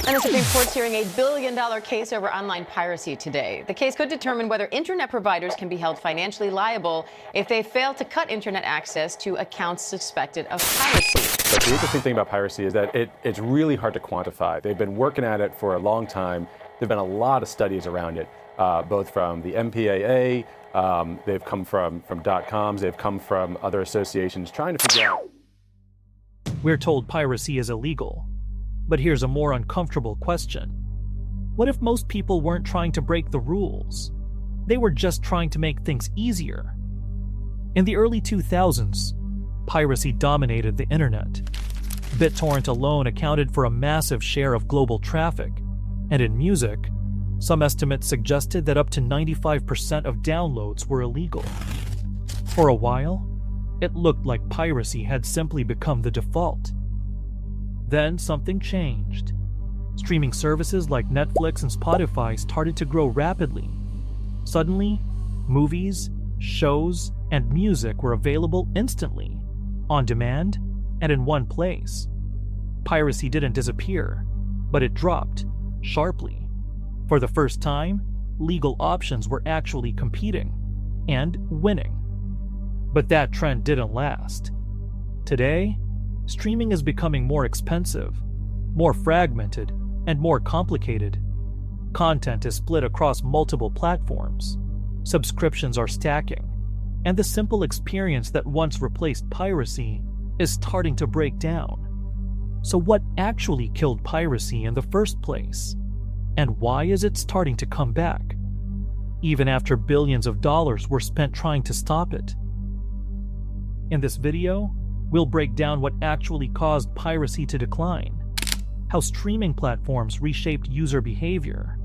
And the Supreme Court's hearing a billion-dollar case over online piracy today. The case could determine whether internet providers can be held financially liable if they fail to cut internet access to accounts suspected of piracy. But the interesting thing about piracy is that it's really hard to quantify. They've been working at it for a long time. There have been a lot of studies around it, both from the MPAA, they've come from .coms, they've come from other associations trying to figure out. We're told piracy is illegal. But here's a more uncomfortable question. What if most people weren't trying to break the rules? They were just trying to make things easier. In the early 2000s, piracy dominated the internet. BitTorrent alone accounted for a massive share of global traffic, and in music, some estimates suggested that up to 95% of downloads were illegal. For a while, it looked like piracy had simply become the default. Then something changed. Streaming services like Netflix and Spotify started to grow rapidly. Suddenly, movies, shows, and music were available instantly, on demand, and in one place. Piracy didn't disappear, but it dropped sharply. For the first time, legal options were actually competing and winning. But that trend didn't last. Today, streaming is becoming more expensive, more fragmented, and more complicated. Content is split across multiple platforms. Subscriptions are stacking, and the simple experience that once replaced piracy is starting to break down. So what actually killed piracy in the first place? And why is it starting to come back, even after billions of dollars were spent trying to stop it? In this video, we'll break down what actually caused piracy to decline, how streaming platforms reshaped user behavior,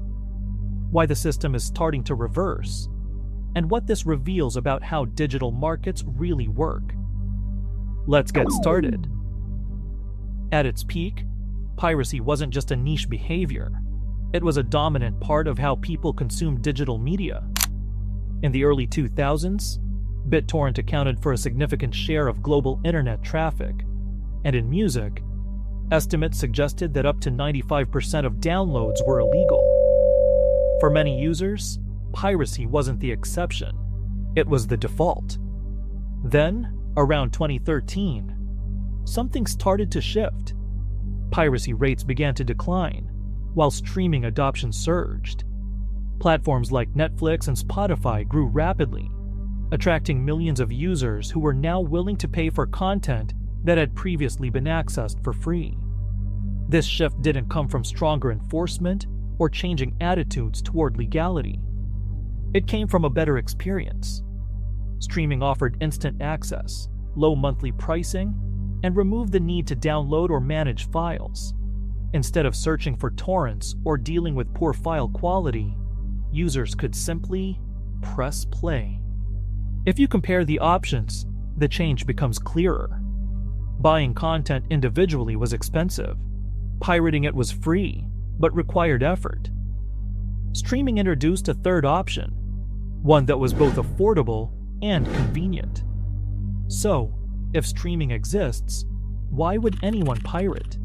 why the system is starting to reverse, and what this reveals about how digital markets really work. Let's get started. At its peak, piracy wasn't just a niche behavior. It was a dominant part of how people consumed digital media. In the early 2000s, BitTorrent accounted for a significant share of global internet traffic, and in music, estimates suggested that up to 95% of downloads were illegal. For many users, piracy wasn't the exception, it was the default. Then, around 2013, something started to shift. Piracy rates began to decline, while streaming adoption surged. Platforms like Netflix and Spotify grew rapidly, attracting millions of users who were now willing to pay for content that had previously been accessed for free. This shift didn't come from stronger enforcement or changing attitudes toward legality. It came from a better experience. Streaming offered instant access, low monthly pricing, and removed the need to download or manage files. Instead of searching for torrents or dealing with poor file quality, users could simply press play. If you compare the options, the change becomes clearer. Buying content individually was expensive. Pirating it was free, but required effort. Streaming introduced a third option, one that was both affordable and convenient. So, if streaming exists, why would anyone pirate?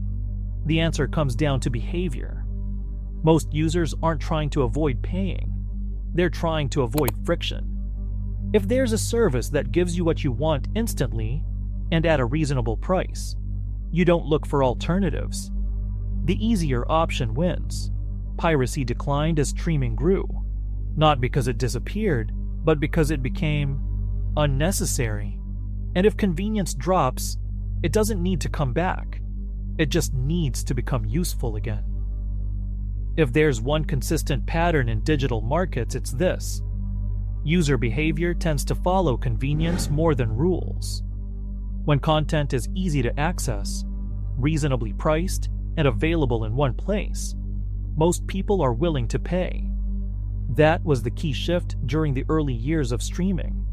The answer comes down to behavior. Most users aren't trying to avoid paying. They're trying to avoid friction. If there's a service that gives you what you want instantly and at a reasonable price, you don't look for alternatives. The easier option wins. Piracy declined as streaming grew, not because it disappeared, but because it became unnecessary. And if convenience drops, it doesn't need to come back. It just needs to become useful again. If there's one consistent pattern in digital markets, it's this. User behavior tends to follow convenience more than rules. When content is easy to access, reasonably priced, and available in one place, most people are willing to pay. That was the key shift during the early years of streaming.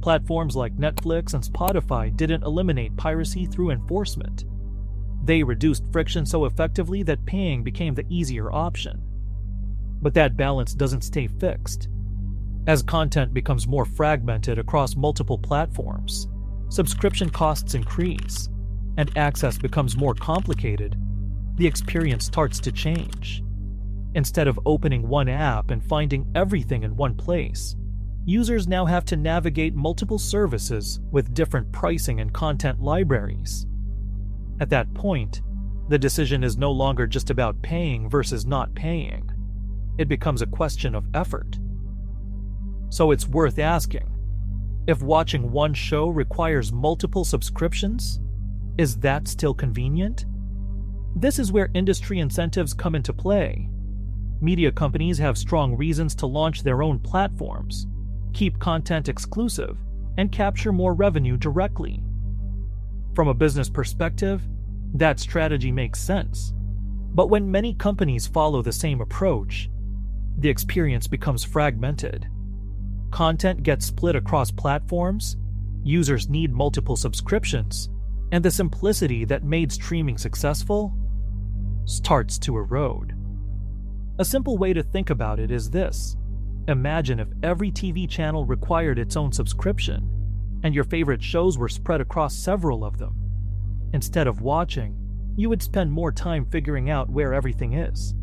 Platforms like Netflix and Spotify didn't eliminate piracy through enforcement. They reduced friction so effectively that paying became the easier option. But that balance doesn't stay fixed. As content becomes more fragmented across multiple platforms, subscription costs increase, and access becomes more complicated, the experience starts to change. Instead of opening one app and finding everything in one place, users now have to navigate multiple services with different pricing and content libraries. At that point, the decision is no longer just about paying versus not paying. It becomes a question of effort. So it's worth asking, if watching one show requires multiple subscriptions, is that still convenient? This is where industry incentives come into play. Media companies have strong reasons to launch their own platforms, keep content exclusive, and capture more revenue directly. From a business perspective, that strategy makes sense. But when many companies follow the same approach, the experience becomes fragmented. Content gets split across platforms, users need multiple subscriptions, and the simplicity that made streaming successful starts to erode. A simple way to think about it is this. Imagine if every TV channel required its own subscription, and your favorite shows were spread across several of them. Instead of watching, you would spend more time figuring out where everything is.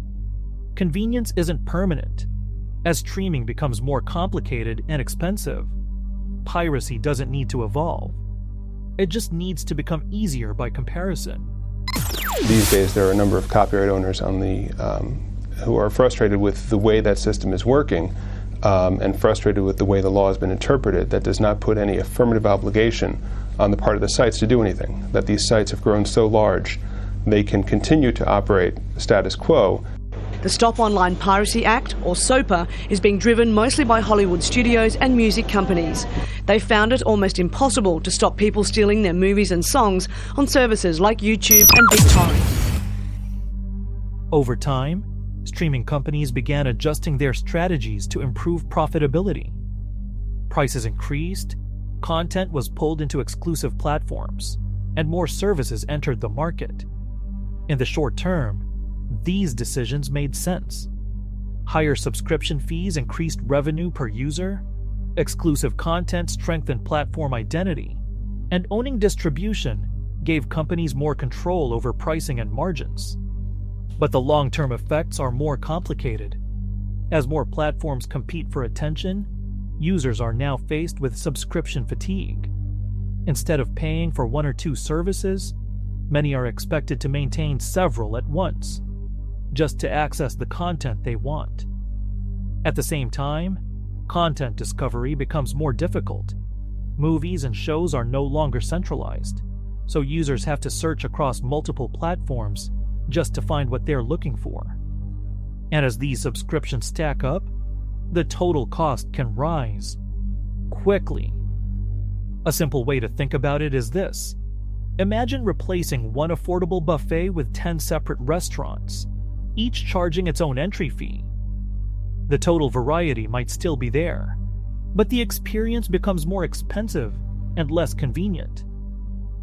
Convenience isn't permanent. As streaming becomes more complicated and expensive, piracy doesn't need to evolve. It just needs to become easier by comparison. These days, there are a number of copyright owners on who are frustrated with the way that system is working and frustrated with the way the law has been interpreted that does not put any affirmative obligation on the part of the sites to do anything, that these sites have grown so large they can continue to operate status quo. The Stop Online Piracy Act, or SOPA, is being driven mostly by Hollywood studios and music companies. They found it almost impossible to stop people stealing their movies and songs on services like YouTube and BitTorrent. Over time, streaming companies began adjusting their strategies to improve profitability. Prices increased, content was pulled into exclusive platforms, and more services entered the market. In the short term, these decisions made sense. Higher subscription fees increased revenue per user, exclusive content strengthened platform identity, and owning distribution gave companies more control over pricing and margins. But the long-term effects are more complicated. As more platforms compete for attention, users are now faced with subscription fatigue. Instead of paying for one or two services, many are expected to maintain several at once, just to access the content they want. At the same time, content discovery becomes more difficult. Movies and shows are no longer centralized, so users have to search across multiple platforms just to find what they're looking for. And as these subscriptions stack up, the total cost can rise quickly. A simple way to think about it is this. Imagine replacing one affordable buffet with 10 separate restaurants, each charging its own entry fee. The total variety might still be there, but the experience becomes more expensive and less convenient.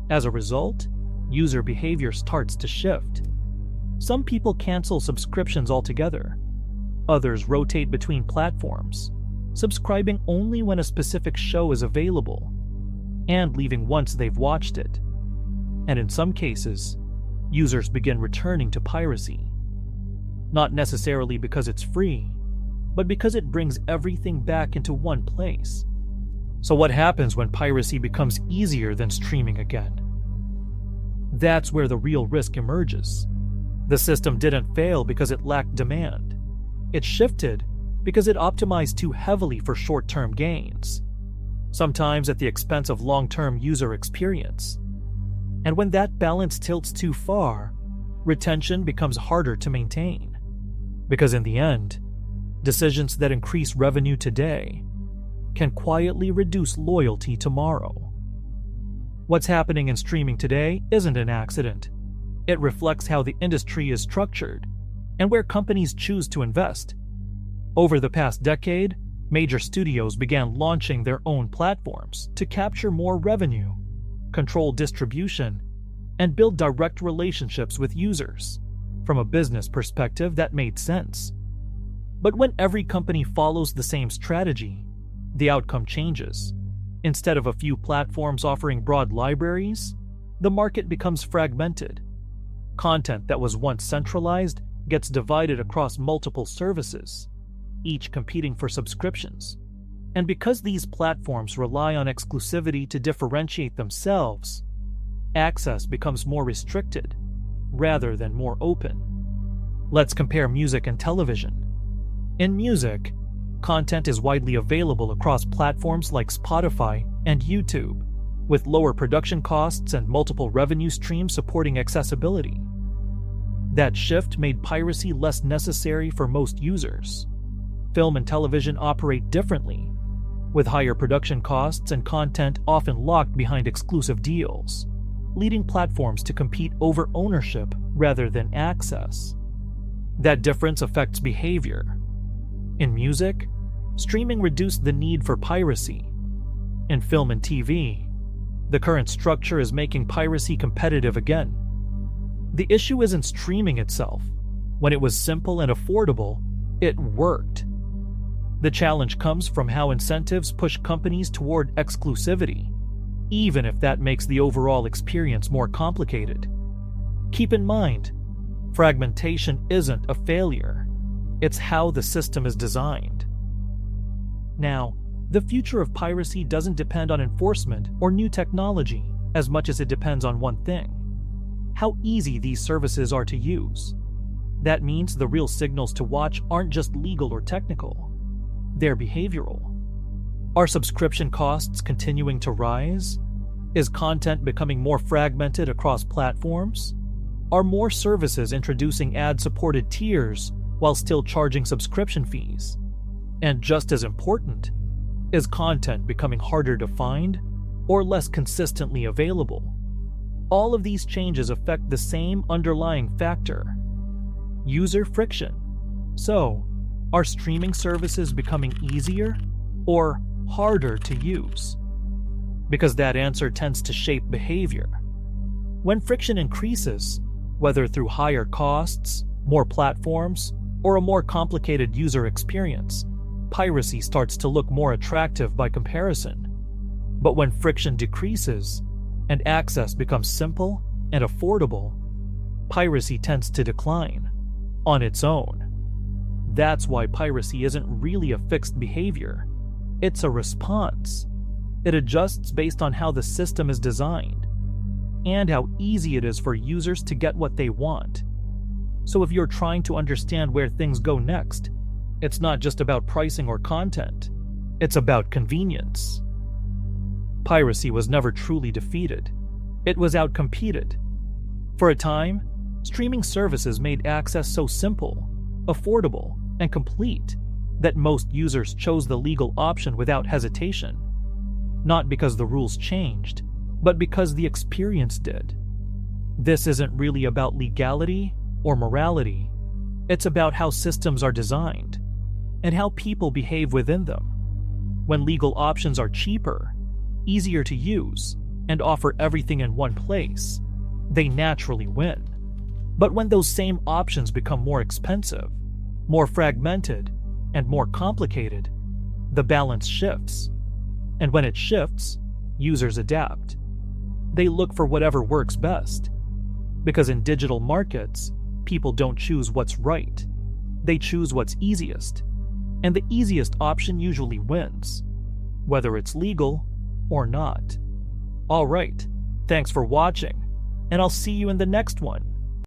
As a result, user behavior starts to shift. Some people cancel subscriptions altogether. Others rotate between platforms, subscribing only when a specific show is available, and leaving once they've watched it. And in some cases, users begin returning to piracy. Not necessarily because it's free, but because it brings everything back into one place. So what happens when piracy becomes easier than streaming again? That's where the real risk emerges. The system didn't fail because it lacked demand. It shifted because it optimized too heavily for short-term gains, sometimes at the expense of long-term user experience. And when that balance tilts too far, retention becomes harder to maintain. Because in the end, decisions that increase revenue today can quietly reduce loyalty tomorrow. What's happening in streaming today isn't an accident. It reflects how the industry is structured and where companies choose to invest. Over the past decade, major studios began launching their own platforms to capture more revenue, control distribution, and build direct relationships with users. From a business perspective, that made sense. But when every company follows the same strategy, the outcome changes. Instead of a few platforms offering broad libraries, the market becomes fragmented. Content that was once centralized gets divided across multiple services, each competing for subscriptions. And because these platforms rely on exclusivity to differentiate themselves, access becomes more restricted rather than more open. Let's compare music and television. In music, content is widely available across platforms like Spotify and YouTube, with lower production costs and multiple revenue streams supporting accessibility. That shift made piracy less necessary for most users. Film and television operate differently, with higher production costs and content often locked behind exclusive deals, leading platforms to compete over ownership rather than access. That difference affects behavior. In music, streaming reduced the need for piracy. In film and TV, the current structure is making piracy competitive again. The issue isn't streaming itself. When it was simple and affordable, it worked. The challenge comes from how incentives push companies toward exclusivity, even if that makes the overall experience more complicated. Keep in mind, fragmentation isn't a failure. It's how the system is designed. Now, the future of piracy doesn't depend on enforcement or new technology as much as it depends on one thing: how easy these services are to use. That means the real signals to watch aren't just legal or technical, they're behavioral. Are subscription costs continuing to rise? Is content becoming more fragmented across platforms? Are more services introducing ad-supported tiers while still charging subscription fees? And just as important, is content becoming harder to find or less consistently available? All of these changes affect the same underlying factor: user friction. So, are streaming services becoming easier or harder to use? Because that answer tends to shape behavior. When friction increases, whether through higher costs, more platforms, or a more complicated user experience, piracy starts to look more attractive by comparison. But when friction decreases and access becomes simple and affordable, piracy tends to decline on its own. That's why piracy isn't really a fixed behavior. It's a response. It adjusts based on how the system is designed and how easy it is for users to get what they want. So if you're trying to understand where things go next, it's not just about pricing or content. It's about convenience. Piracy was never truly defeated. It was outcompeted. For a time, streaming services made access so simple, affordable, and complete that most users chose the legal option without hesitation. Not because the rules changed, but because the experience did. This isn't really about legality or morality. It's about how systems are designed and how people behave within them. When legal options are cheaper, easier to use, and offer everything in one place, they naturally win. But when those same options become more expensive, more fragmented, and more complicated, the balance shifts. And when it shifts, users adapt. They look for whatever works best. Because in digital markets, people don't choose what's right. They choose what's easiest. And the easiest option usually wins, whether it's legal or not. All right, thanks for watching, and I'll see you in the next one.